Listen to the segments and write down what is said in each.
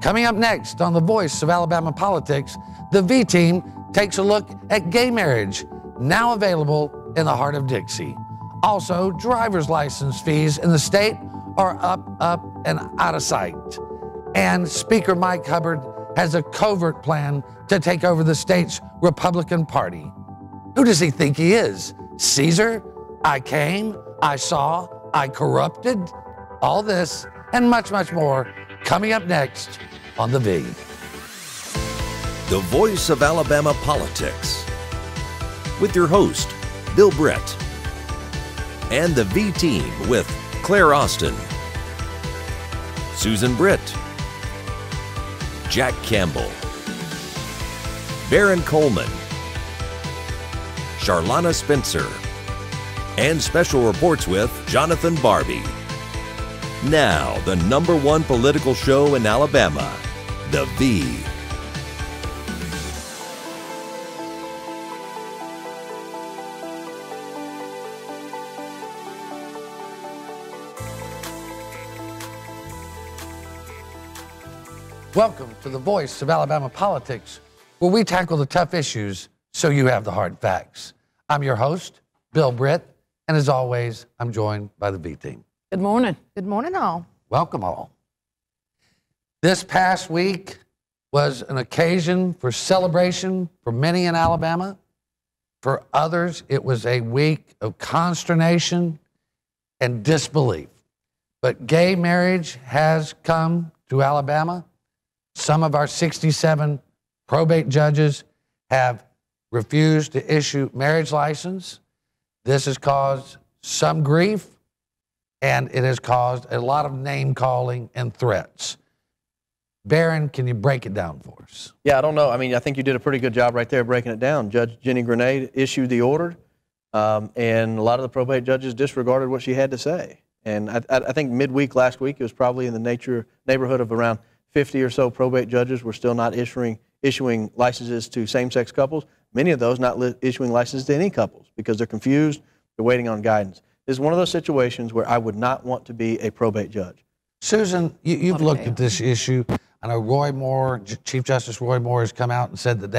Coming up next on The Voice of Alabama Politics, the V-Team takes a look at gay marriage, now available in the heart of Dixie. Also, driver's license fees in the state are up, and out of sight. And Speaker Mike Hubbard has a covert plan to take over the state's Republican Party. Who does he think he is? Caesar? I came, I saw, I corrupted? All this and much, much more coming up next on The V. The Voice of Alabama Politics with your host, Bill Brett, and the V-Team with Claire Austin, Susan Britt, Jack Campbell, Baron Coleman, Charlana Spencer, and special reports with Jonathan Barbie. Now, the #1 political show in Alabama, The V. Welcome to The Voice of Alabama Politics, where we tackle the tough issues so you have the hard facts. I'm your host, Bill Britt, and as always, I'm joined by the V-Team. Good morning. Good morning, all. Welcome all. This past week was an occasion for celebration for many in Alabama. For others, it was a week of consternation and disbelief. But gay marriage has come to Alabama. Some of our 67 probate judges have refused to issue marriage license. This has caused some grief, and it has caused a lot of name calling and threats. Baron, can you break it down for us? Yeah, I don't know. I mean, I think you did a pretty good job right there breaking it down. Judge Jenny Grenade issued the order, and a lot of the probate judges disregarded what she had to say. And I think midweek last week, it was probably in the neighborhood of around 50 or so probate judges were still not issuing licenses to same-sex couples. Many of those not issuing licenses to any couples because they're confused, they're waiting on guidance. This is one of those situations where I would not want to be a probate judge. Susan, you've looked at this issue. I know Roy Moore, Chief Justice Roy Moore has come out and said that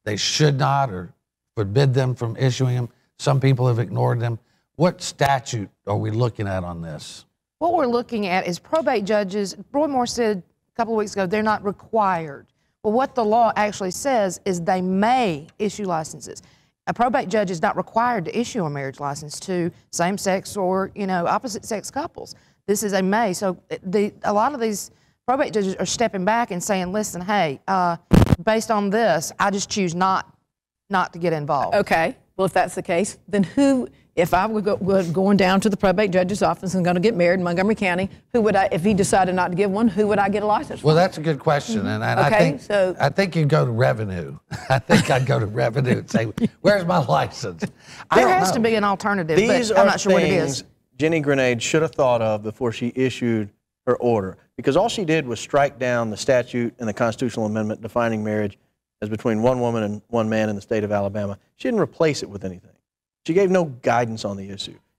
they should not or forbid them from issuing them. Some people have ignored them. What statute are we looking at on this? What we're looking at is probate judges. Roy Moore said a couple of weeks ago they're not required. Well, what the law actually says is they may issue licenses. A probate judge is not required to issue a marriage license to same-sex or, opposite-sex couples. This is a may. So a lot of these probate judges are stepping back and saying, listen, hey, based on this, I just choose not to get involved. Okay. Well, if that's the case, then if I were going down to the probate judge's office and going to get married in Montgomery County, if he decided not to give one, who would I get a license from? Well, that's a good question. And Okay, I think you'd go to Revenue. I think I'd go to Revenue and say, where's my license? There has to be an alternative, but I'm not sure what it is. Jenny Grenade should have thought of before she issued her order, because all she did was strike down the statute and the constitutional amendment defining marriage as between one woman and one man in the state of Alabama. She didn't replace it with anything. She gave no guidance on the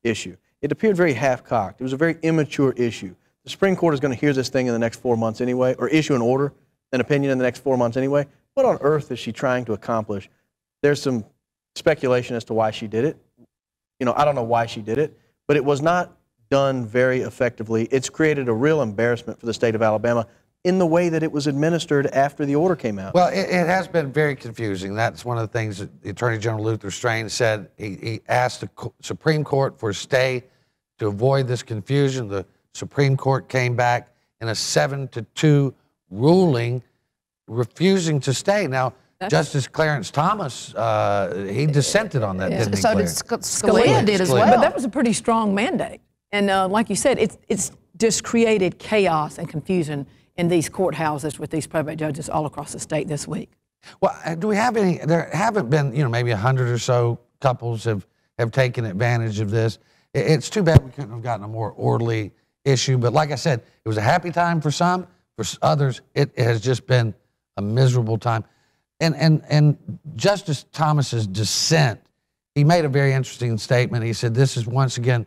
issue. It appeared very half-cocked. It was a very immature issue. The Supreme Court is going to hear this thing in the next 4 months anyway, or issue an order, an opinion in the next 4 months anyway. What on earth is she trying to accomplish? There's some speculation as to why she did it. I don't know why she did it, but it was not done very effectively. It's created a real embarrassment for the state of Alabama in the way that it was administered after the order came out. Well, it has been very confusing. That's one of the things that the Attorney General Luther Strange said. He asked the Supreme Court for a stay to avoid this confusion. The Supreme Court came back in a 7-2 ruling, refusing to stay. Now, Justice Clarence Thomas, he dissented on that, didn't he, So Claire? did Scalia did as well. But that was a pretty strong mandate. And like you said, it's just created chaos and confusion in these courthouses with these probate judges all across the state this week. Well, do we have any? There haven't been, maybe 100 or so couples have taken advantage of this. It's too bad we couldn't have gotten a more orderly issue. But like I said, it was a happy time for some. For others, it has just been a miserable time. And Justice Thomas's dissent, he made a very interesting statement. He said, this is once again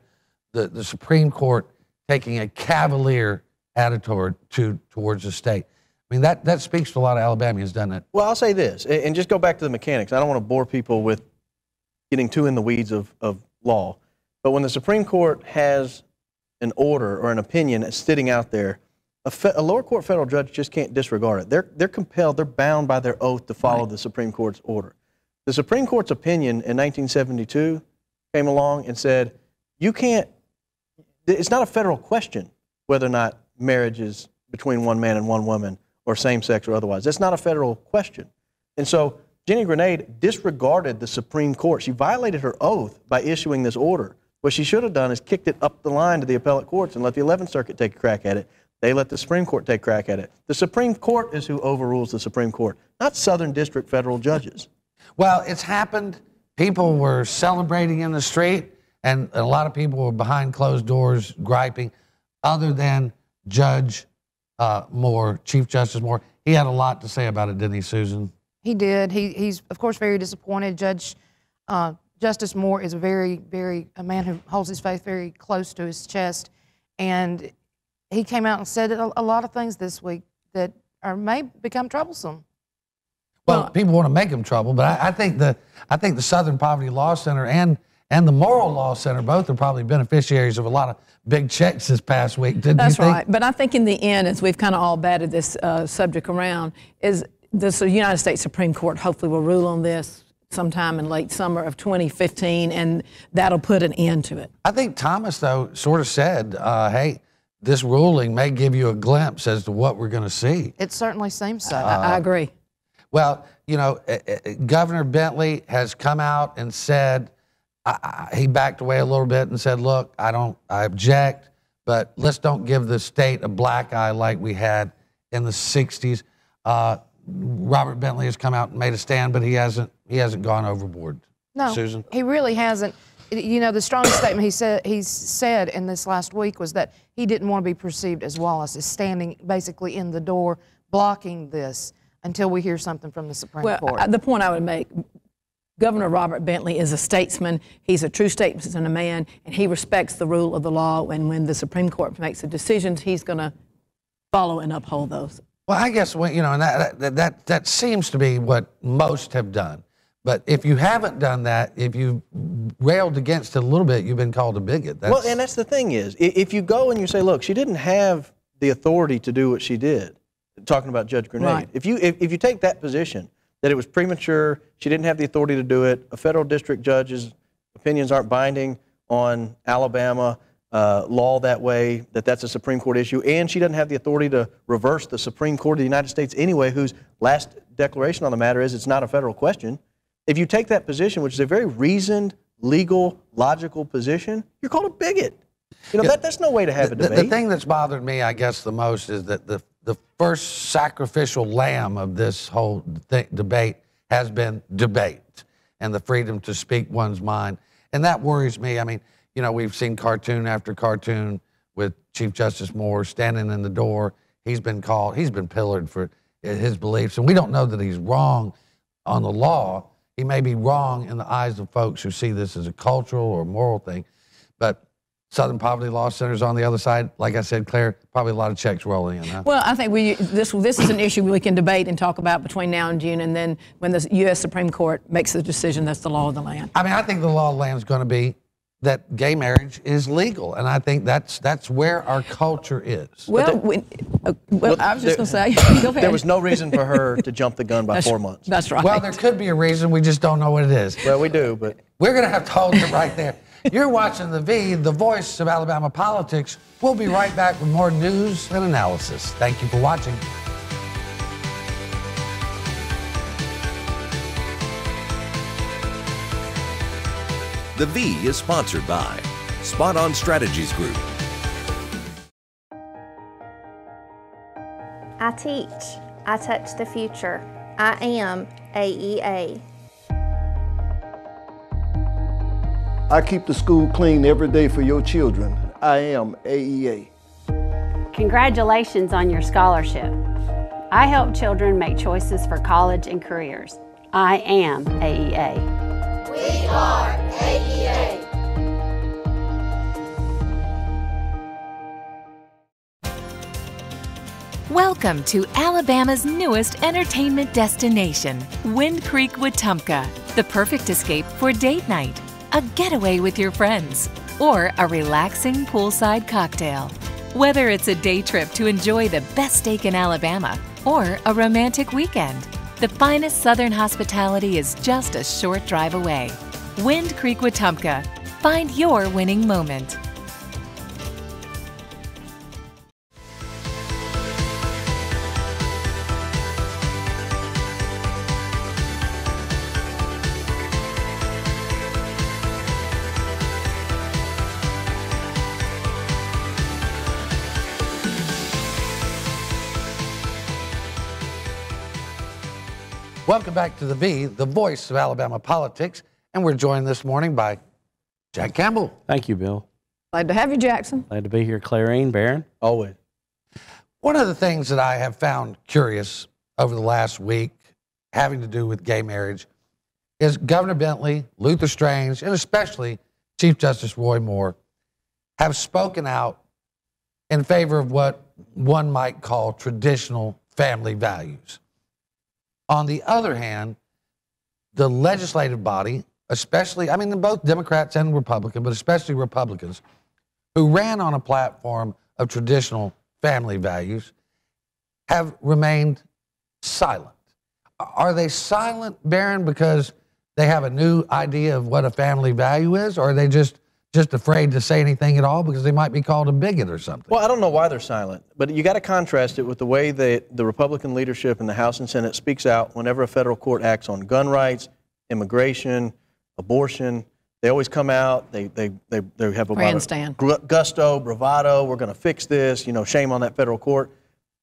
the Supreme Court taking a cavalier attitude towards the state. I mean, that speaks to a lot of Alabamians, doesn't it? Well, I'll say this, and just go back to the mechanics. I don't want to bore people with getting too in the weeds of law. But when the Supreme Court has an order or an opinion that's sitting out there, a lower court federal judge just can't disregard it. They're compelled, they're bound by their oath to follow the Supreme Court's order. The Supreme Court's opinion in 1972 came along and said, you can't, it's not a federal question whether or not marriage is between one man and one woman or same-sex or otherwise. That's not a federal question. And so Jenny Grenade disregarded the Supreme Court. She violated her oath by issuing this order. What she should have done is kicked it up the line to the appellate courts and let the 11th Circuit take a crack at it. They let the Supreme Court take a crack at it. The Supreme Court is who overrules the Supreme Court, not Southern District federal judges. Well, it's happened. People were celebrating in the street, and a lot of people were behind closed doors griping, other than Judge Moore, Chief Justice Moore. He had a lot to say about it, didn't he, Susan? He did. He's, of course, very disappointed. Justice Moore is a man who holds his faith very close to his chest, and he came out and said a lot of things this week that may become troublesome. Well, people want to make him trouble, but I think the Southern Poverty Law Center and the Moral Law Center both are probably beneficiaries of a lot of big checks this past week, didn't you think? That's right. But I think in the end, as we've kind of all batted this subject around, is the United States Supreme Court hopefully will rule on this sometime in late summer of 2015, and that'll put an end to it. I think Thomas, though, sort of said, hey, this ruling may give you a glimpse as to what we're going to see. It certainly seems so. I agree. Well, you know, Governor Bentley has come out and said, he backed away a little bit and said, look, I object, but let's don't give the state a black eye like we had in the 60s. Robert Bentley has come out and made a stand, but he hasn't gone overboard. No, Susan? He really hasn't. You know, the strongest statement he said in this last week was that he didn't want to be perceived as Wallace, as standing basically in the door, blocking this until we hear something from the Supreme Court. The point I would make, Governor Robert Bentley is a statesman. He's a true statesman and a man, and he respects the rule of the law. And when the Supreme Court makes the decisions, he's going to follow and uphold those. Well, I guess, you know, and that seems to be what most have done. But if you haven't done that, if you railed against it a little bit, you've been called a bigot. Well, and that's the thing is, if you go and you say, look, she didn't have the authority to do what she did, talking about Judge Grenade, right. if you take that position, that it was premature, she didn't have the authority to do it, a federal district judge's opinions aren't binding on Alabama law that way, that's a Supreme Court issue, and she doesn't have the authority to reverse the Supreme Court of the United States anyway, whose last declaration on the matter is it's not a federal question. If you take that position, which is a very reasoned, legal, logical position, you're called a bigot. You know, that's no way to have a debate. The thing that's bothered me, I guess, the most is that the first sacrificial lamb of this whole debate has been debate and the freedom to speak one's mind. And that worries me. I mean, you know, we've seen cartoon after cartoon with Chief Justice Moore standing in the door. He's been pillared for his beliefs. And we don't know that he's wrong on the law. He may be wrong in the eyes of folks who see this as a cultural or moral thing. But Southern Poverty Law Center's on the other side. Like I said, Claire, probably a lot of checks rolling in, huh? Well, I think this is an issue we can debate and talk about between now and June, and then when the U.S. Supreme Court makes the decision, that's the law of the land. I mean, I think the law of the land is going to be that gay marriage is legal, and I think that's where our culture is. Well, I was just going to say, go ahead. There was no reason for her to jump the gun by 4 months. That's right. Well, there could be a reason, we just don't know what it is. Well, we do, but We're going to have to hold it right there. You're watching The V, the voice of Alabama politics. We'll be right back with more news and analysis. Thank you for watching. The V is sponsored by Spot On Strategies Group. I teach. I touch the future. I am AEA. I keep the school clean every day for your children. I am AEA. Congratulations on your scholarship. I help children make choices for college and careers. I am AEA. We are AEA. Welcome to Alabama's newest entertainment destination, Wind Creek, Wetumpka. The perfect escape for date night, a getaway with your friends, or a relaxing poolside cocktail. Whether it's a day trip to enjoy the best steak in Alabama or a romantic weekend, the finest Southern hospitality is just a short drive away. Wind Creek, Wetumpka. Find your winning moment. Welcome back to the voice of Alabama politics, and we're joined this morning by Jack Campbell. Thank you, Bill. Glad to have you, Jackson. Glad to be here, Clarine, Barron. Always. One of the things that I have found curious over the last week having to do with gay marriage is Governor Bentley, Luther Strange, and especially Chief Justice Roy Moore have spoken out in favor of what one might call traditional family values. On the other hand, the legislative body, especially, I mean, both Democrats and Republicans, but especially Republicans, who ran on a platform of traditional family values, have remained silent. Are they silent, Barron, because they have a new idea of what a family value is, or are they just afraid to say anything at all because they might be called a bigot or something? Well, I don't know why they're silent, but you got to contrast it with the way that the Republican leadership in the House and Senate speaks out whenever a federal court acts on gun rights, immigration, abortion. They always come out, they have a gusto, bravado, we're going to fix this, you know, shame on that federal court.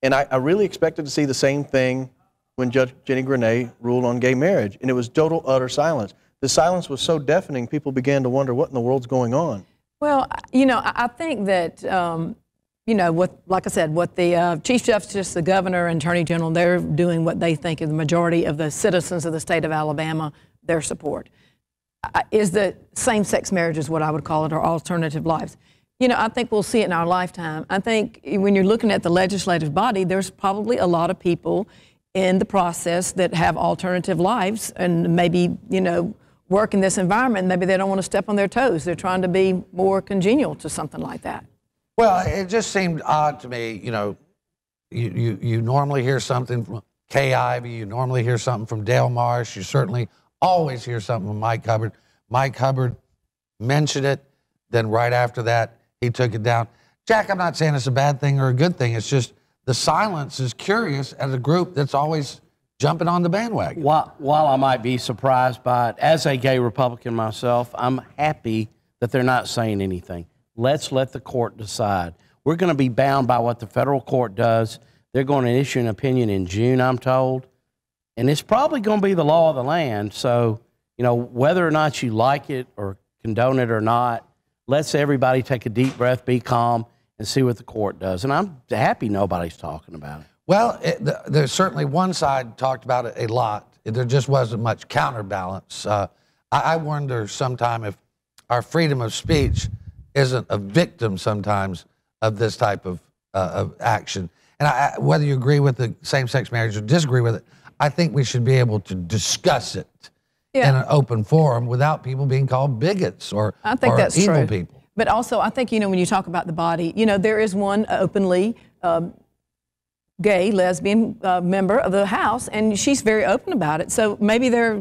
And I really expected to see the same thing when Judge Jenny Grenay ruled on gay marriage, and it was total, utter silence. The silence was so deafening, people began to wonder what in the world's going on. Well, you know, I think that, you know, like I said, what the Chief Justice, the Governor, and Attorney General, they're doing what they think is the majority of the citizens of the state of Alabama, their support, is that same-sex marriage is what I would call it, or alternative lives. You know, I think we'll see it in our lifetime. I think when you're looking at the legislative body, there's probably a lot of people in the process that have alternative lives and maybe, you know, work in this environment. Maybe they don't want to step on their toes. They're trying to be more congenial to something like that. Well, it just seemed odd to me, you know, you normally hear something from Kay Ivey, you normally hear something from Dale Marsh, you certainly always hear something from Mike Hubbard. Mike Hubbard mentioned it, then right after that, he took it down. Jack, I'm not saying it's a bad thing or a good thing, it's just the silence is curious as a group that's always jumping on the bandwagon. While I might be surprised by it, as a gay Republican myself, I'm happy that they're not saying anything. Let's let the court decide. We're going to be bound by what the federal court does. They're going to issue an opinion in June, I'm told, and it's probably going to be the law of the land. So, you know, whether or not you like it or condone it or not, let's everybody take a deep breath, be calm, and see what the court does. And I'm happy nobody's talking about it. Well, there's certainly one side talked about it a lot. There just wasn't much counterbalance. I wonder sometime if our freedom of speech isn't a victim sometimes of this type of action. And whether you agree with the same-sex marriage or disagree with it, I think we should be able to discuss it in an open forum without people being called bigots or evil people. But also, I think, you know, when you talk about the body, you know, there is one openly gay, lesbian member of the House, and she's very open about it. So maybe they're,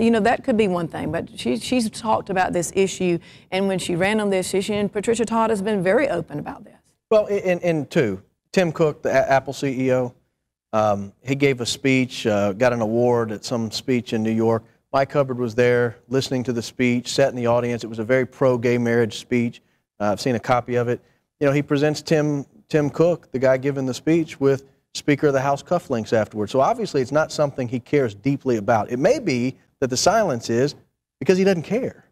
you know, that could be one thing. But she's talked about this issue, and when she ran on this issue, and Patricia Todd has been very open about this. Well, and two, Tim Cook, the Apple CEO, he gave a speech, got an award at some speech in New York. Mike Hubbard was there listening to the speech, sat in the audience. It was a very pro-gay marriage speech. I've seen a copy of it. You know, he presents Tim Cook, the guy giving the speech, with Speaker of the House cufflinks afterwards. So obviously it's not something he cares deeply about. It may be that the silence is because he doesn't care.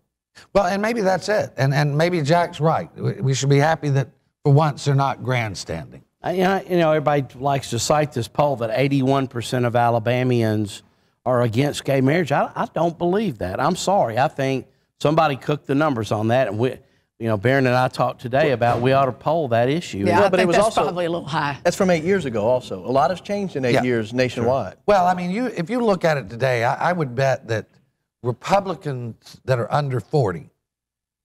Well, and maybe that's it. And maybe Jack's right. We should be happy that for once they're not grandstanding. You know, everybody likes to cite this poll that 81% of Alabamians are against gay marriage. I don't believe that. I'm sorry. I think somebody cooked the numbers on that. And you know, Barron and I talked today about we ought to poll that issue. Yeah, Well, I but it think was that's also- probably a little high. That's from 8 years ago also. A lot has changed in 8 years nationwide. Well, I mean, if you look at it today, I would bet that Republicans that are under 40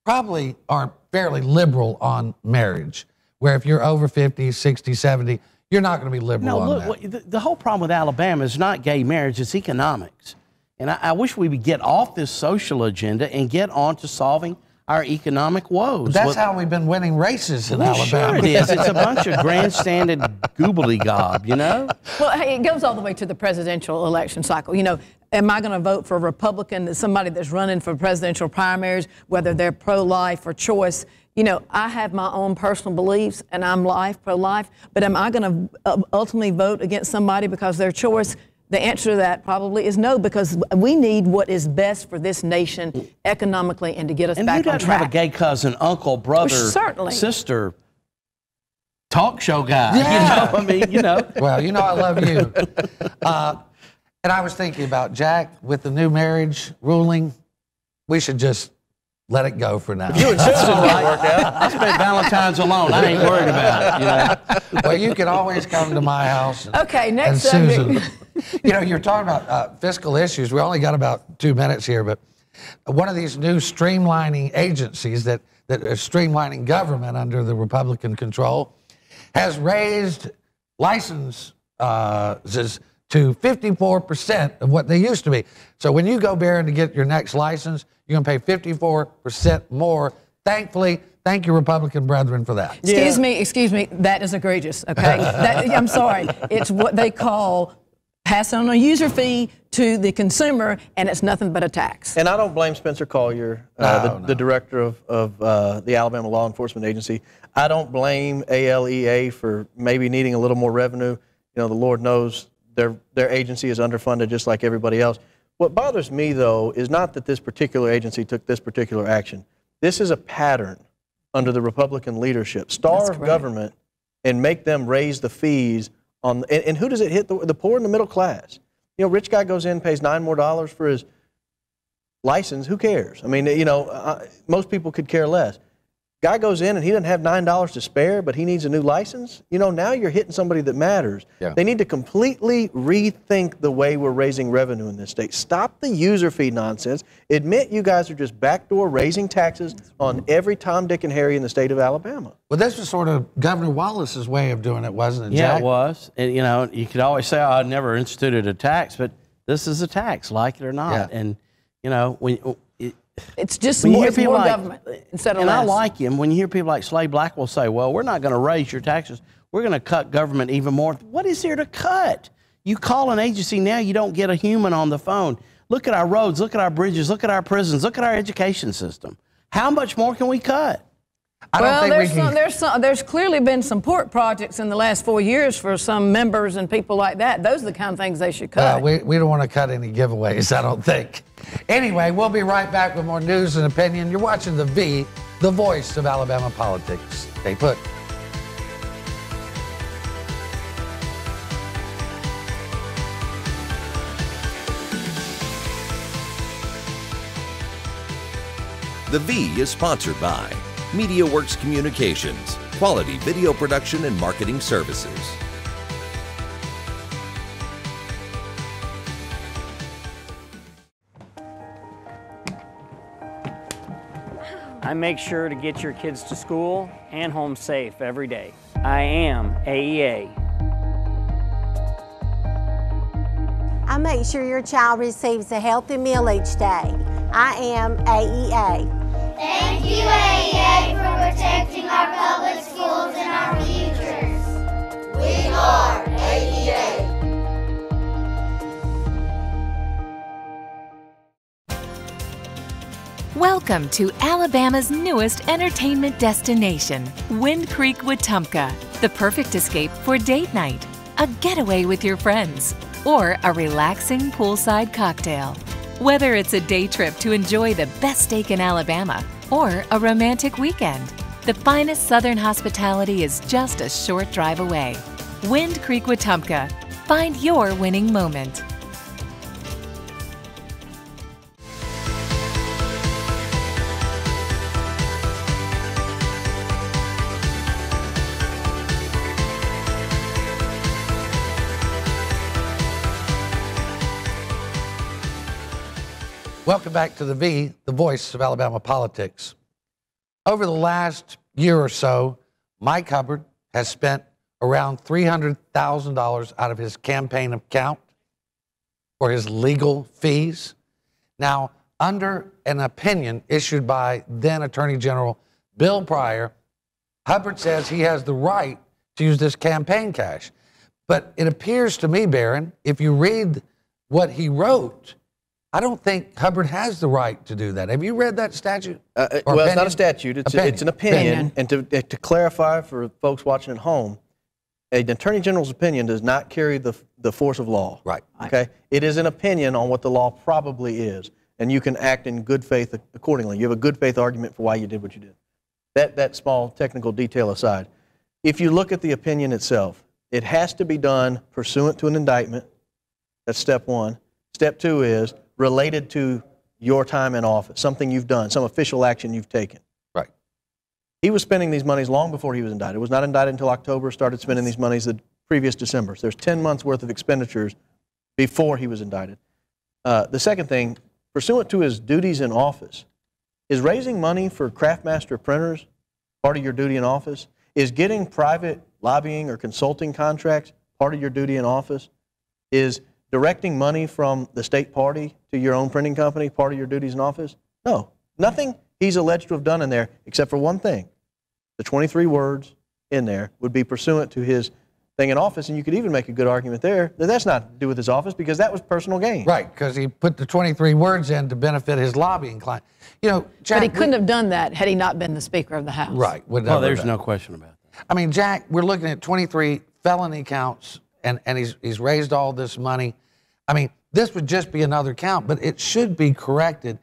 probably are fairly liberal on marriage, where if you're over 50, 60, 70, you're not going to be liberal on that. Look, the whole problem with Alabama is not gay marriage, it's economics. And I wish we would get off this social agenda and get on to solving our economic woes. That's how we've been winning races in Alabama. Sure it is. It's a bunch of grandstanded gobbledygob, you know? Well, hey, it goes all the way to the presidential election cycle. You know, am I going to vote for a Republican, somebody that's running for presidential primaries, whether they're pro-life or choice? You know, I have my own personal beliefs, and I'm pro-life, but am I going to ultimately vote against somebody because their choice? The answer to that probably is no, because we need what is best for this nation economically and to get us back on track. And who doesn't have a gay cousin, uncle, brother, certainly. sister, talk show guy? Yeah. You know, I mean, you know. Well, you know I love you. And I was thinking about, Jack, with the new marriage ruling, we should just let it go for now. You and Susan might work out. I spent Valentine's alone. I ain't worried about it, you know. Well, you can always come to my house. Okay, next and subject. Susan, you know, you're talking about fiscal issues. We only got about 2 minutes here, but one of these new streamlining agencies that are streamlining government under the Republican control has raised licenses to 54% of what they used to be. So when you go, Barron, to get your next license, you're going to pay 54% more. Thankfully, thank you, Republican brethren, for that. Excuse me, that is egregious, okay? I'm sorry. It's what they call passing on a user fee to the consumer, and it's nothing but a tax. And I don't blame Spencer Collier, the director of the Alabama Law Enforcement Agency. I don't blame ALEA for maybe needing a little more revenue. You know, the Lord knows their agency is underfunded just like everybody else. What bothers me, though, is not that this particular agency took this particular action. This is a pattern under the Republican leadership. Starve government and make them raise the fees on, and who does it hit? The poor and the middle class. You know, rich guy goes in, pays $9 more for his license. Who cares? I mean, you know, most people could care less. Guy goes in and he doesn't have $9 to spare, but he needs a new license. You know, now you're hitting somebody that matters. Yeah. They need to completely rethink the way we're raising revenue in this state. Stop the user fee nonsense. Admit you guys are just backdoor raising taxes on every Tom, Dick, and Harry in the state of Alabama. Well, this was sort of Governor Wallace's way of doing it, wasn't it, Jack? Yeah, it was. And, you know, you could always say, oh, I never instituted a tax, but this is a tax, like it or not. Yeah. And, you know, it's just more, it's more government instead of less. And I like him when you hear people like Slade Blackwell say, well, we're not going to raise your taxes. We're going to cut government even more. What is there to cut? You call an agency now, you don't get a human on the phone. Look at our roads, look at our bridges, look at our prisons, look at our education system. How much more can we cut? There's clearly been some port projects in the last 4 years for some members and people like that. Those are the kind of things they should cut. We don't want to cut any giveaways, I don't think. Anyway, we'll be right back with more news and opinion. You're watching The V, the voice of Alabama politics. Stay put. The V is sponsored by MediaWorks Communications, quality video production and marketing services. I make sure to get your kids to school and home safe every day. I am AEA. I make sure your child receives a healthy meal each day. I am AEA. Thank you, AEA, for protecting our public schools and our futures. We are AEA. Welcome to Alabama's newest entertainment destination, Wind Creek, Wetumpka, the perfect escape for date night, a getaway with your friends, or a relaxing poolside cocktail. Whether it's a day trip to enjoy the best steak in Alabama or a romantic weekend, the finest Southern hospitality is just a short drive away. Wind Creek, Wetumpka. Find your winning moment. Welcome back to the voice of Alabama politics. Over the last year or so, Mike Hubbard has spent around $300,000 out of his campaign account for his legal fees. Now, under an opinion issued by then Attorney General Bill Pryor, Hubbard says he has the right to use this campaign cash. But it appears to me, Barron, if you read what he wrote, I don't think Hubbard has the right to do that. Have you read that statute? Well, opinion? It's not a statute. It's an opinion. And to clarify for folks watching at home, an Attorney General's opinion does not carry the force of law. Right. Okay? It is an opinion on what the law probably is, and you can act in good faith accordingly. You have a good faith argument for why you did what you did. That small technical detail aside, if you look at the opinion itself, it has to be done pursuant to an indictment. That's step one. Step two is related to your time in office, something you've done, some official action you've taken. Right. He was spending these monies long before he was indicted. Was not indicted until October, started spending these monies the previous December. So there's 10 months worth of expenditures before he was indicted. The second thing, pursuant to his duties in office, is raising money for Craftmaster printers part of your duty in office? Is getting private lobbying or consulting contracts part of your duty in office? Is directing money from the state party to your own printing company part of your duties in office? No. Nothing he's alleged to have done in there except for one thing. The 23 words in there would be pursuant to his thing in office, and you could even make a good argument there that that's not to do with his office because that was personal gain. Right, because he put the 23 words in to benefit his lobbying client. You know, Jack, but he couldn't have done that had he not been the Speaker of the House. Right. Well, there's no question about that. I mean, Jack, we're looking at 23 felony counts, and he's raised all this money. I mean, this would just be another count, but it should be corrected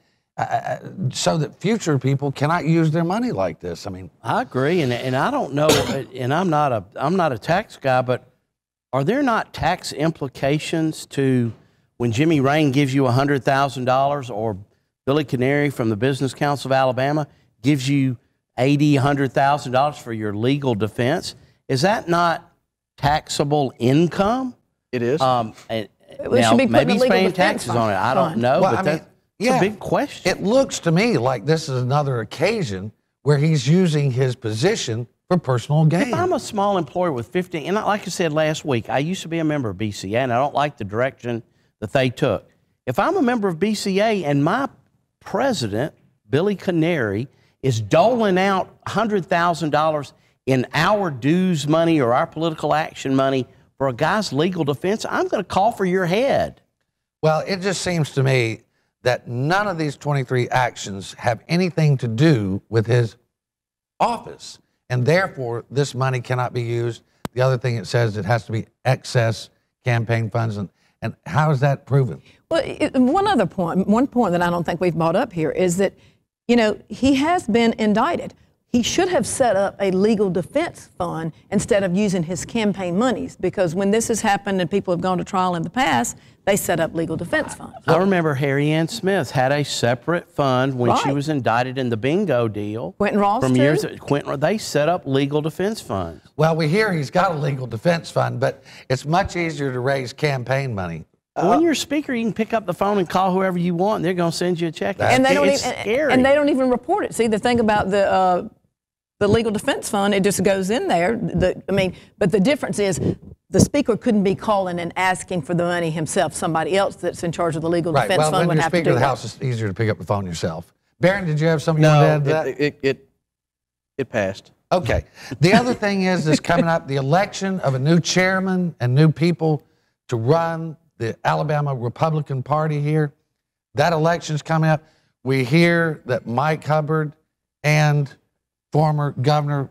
so that future people cannot use their money like this. I mean, I agree, and I don't know, and I'm not a tax guy, but are there not tax implications to when Jimmy Rain gives you $100,000 or Billy Canary from the Business Council of Alabama gives you $100,000 for your legal defense? Is that not taxable income? It is. Now, maybe he's paying taxes on it. I don't know, well, but that's a big question. It looks to me like this is another occasion where he's using his position for personal gain. If I'm a small employer with 15, and like I said last week, I used to be a member of BCA, and I don't like the direction that they took. If I'm a member of BCA and my president, Billy Canary, is doling out $100,000 in our dues money or our political action money for a guy's legal defense, I'm going to call for your head. Well, it just seems to me that none of these 23 actions have anything to do with his office, and therefore this money cannot be used. The other thing it says, it has to be excess campaign funds, and how is that proven? Well, one point that I don't think we've brought up here is that, you know, he has been indicted. He should have set up a legal defense fund instead of using his campaign monies, because when this has happened and people have gone to trial in the past, they set up legal defense funds. I remember Harry Ann Smith had a separate fund when she was indicted in the bingo deal. Quentin Ross, from too? years. They set up legal defense funds. Well, we hear he's got a legal defense fund, but it's much easier to raise campaign money. When you're a speaker, you can pick up the phone and call whoever you want, and they're going to send you a check. And they don't scary. And they don't even report it. See, the thing about the legal defense fund, it just goes in there. But the difference is the speaker couldn't be calling and asking for the money himself. Somebody else that's in charge of the legal defense fund would have to do that. When you're Speaker of the House, it's easier to pick up the phone yourself. Barron, did you have something you wanted to add to that? It passed. Okay. The other thing is coming up, the election of a new chairman and new people to run the Alabama Republican Party here. That election's coming up. We hear that Mike Hubbard and former Governor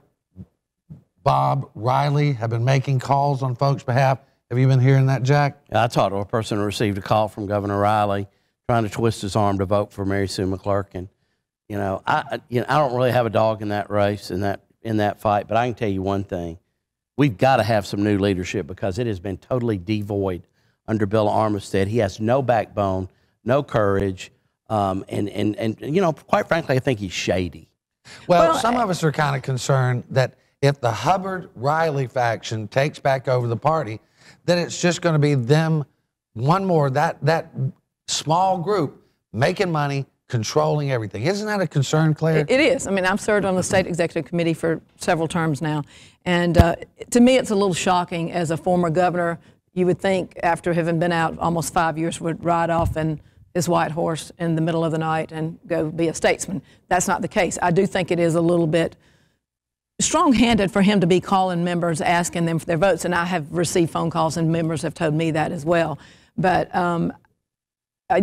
Bob Riley have been making calls on folks' behalf. Have you been hearing that, Jack? I talked to a person who received a call from Governor Riley trying to twist his arm to vote for Mary Sue McClurkin. I don't really have a dog in that race, in that fight, but I can tell you one thing. We've got to have some new leadership because it has been totally devoid under Bill Armistead. He has no backbone, no courage, and quite frankly, I think he's shady. Well, some of us are kind of concerned that if the Hubbard-Riley faction takes back over the party, then it's just going to be them, one more, that small group making money, controlling everything. Isn't that a concern, Claire? It is. I mean, I've served on the state executive committee for several terms now. And to me, it's a little shocking as a former governor. You would think after having been out almost 5 years would ride off in his white horse in the middle of the night and go be a statesman. That's not the case. I do think it is a little bit strong-handed for him to be calling members, asking them for their votes. And I have received phone calls and members have told me that as well. But,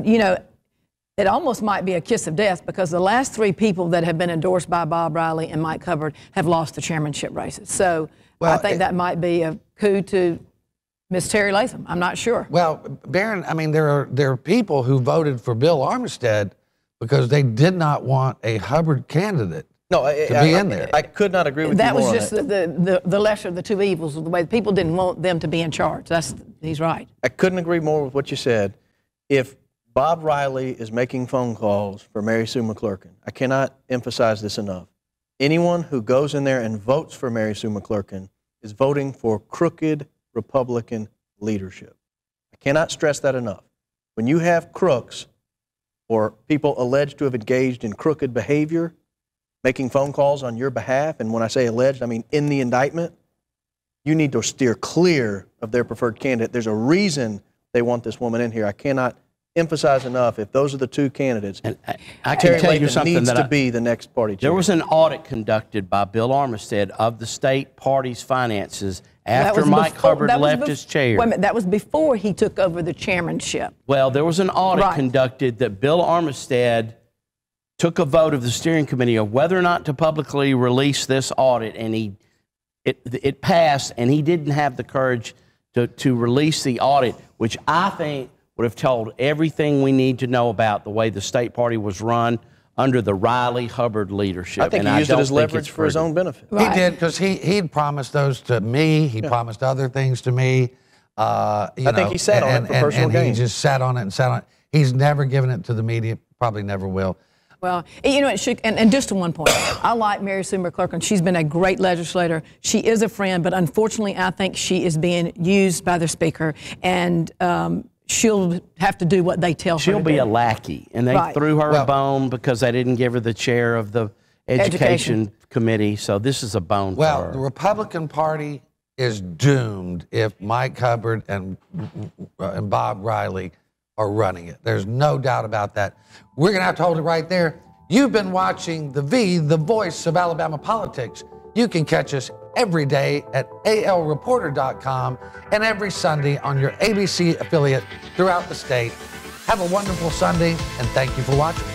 you know, it almost might be a kiss of death because the last 3 people that have been endorsed by Bob Riley and Mike Hubbard have lost the chairmanship races. So I think that might be a coup to Miss Terry Latham. I'm not sure. Well, Barron, I mean, there are people who voted for Bill Armistead because they did not want a Hubbard candidate to be in there. I could not agree with you that more was just on the lesser of the 2 evils, the way people didn't want them to be in charge. He's right. I couldn't agree more with what you said. If Bob Riley is making phone calls for Mary Sue McClurkin, I cannot emphasize this enough. Anyone who goes in there and votes for Mary Sue McClurkin is voting for crooked Republican leadership. I cannot stress that enough. When you have crooks or people alleged to have engaged in crooked behavior, making phone calls on your behalf, and when I say alleged, I mean in the indictment, you need to steer clear of their preferred candidate. There's a reason they want this woman in here. I cannot emphasize enough, if those are the 2 candidates, and I can tell you something needs that to be the next party chair. There was an audit conducted by Bill Armistead of the state party's finances after Mike Hubbard left his chair. Wait a minute, that was before he took over the chairmanship. Well, there was an audit conducted that Bill Armistead took a vote of the steering committee of whether or not to publicly release this audit, and it passed, and he didn't have the courage to release the audit, which I think would have told everything we need to know about the way the state party was run under the Riley-Hubbard leadership. I think he used it as leverage for his own benefit. He did, because he'd promised those to me. He promised other things to me. I think he sat on it for personal gain. He just sat on it and sat on it. He's never given it to the media, probably never will. Well, you know, and just to one point, I like Mary Sue McClurkin. She's been a great legislator. She is a friend, but unfortunately, I think she is being used by the speaker, and she'll have to do what they tell her to do. She'll be a lackey, and they threw her a bone because they didn't give her the chair of the education committee, so this is a bone for her. The Republican Party is doomed if Mike Hubbard and Bob Riley are running it. There's no doubt about that. We're going to have to hold it right there. You've been watching the voice of Alabama politics. You can catch us every day at alreporter.com and every Sunday on your ABC affiliate throughout the state. Have a wonderful Sunday, and thank you for watching.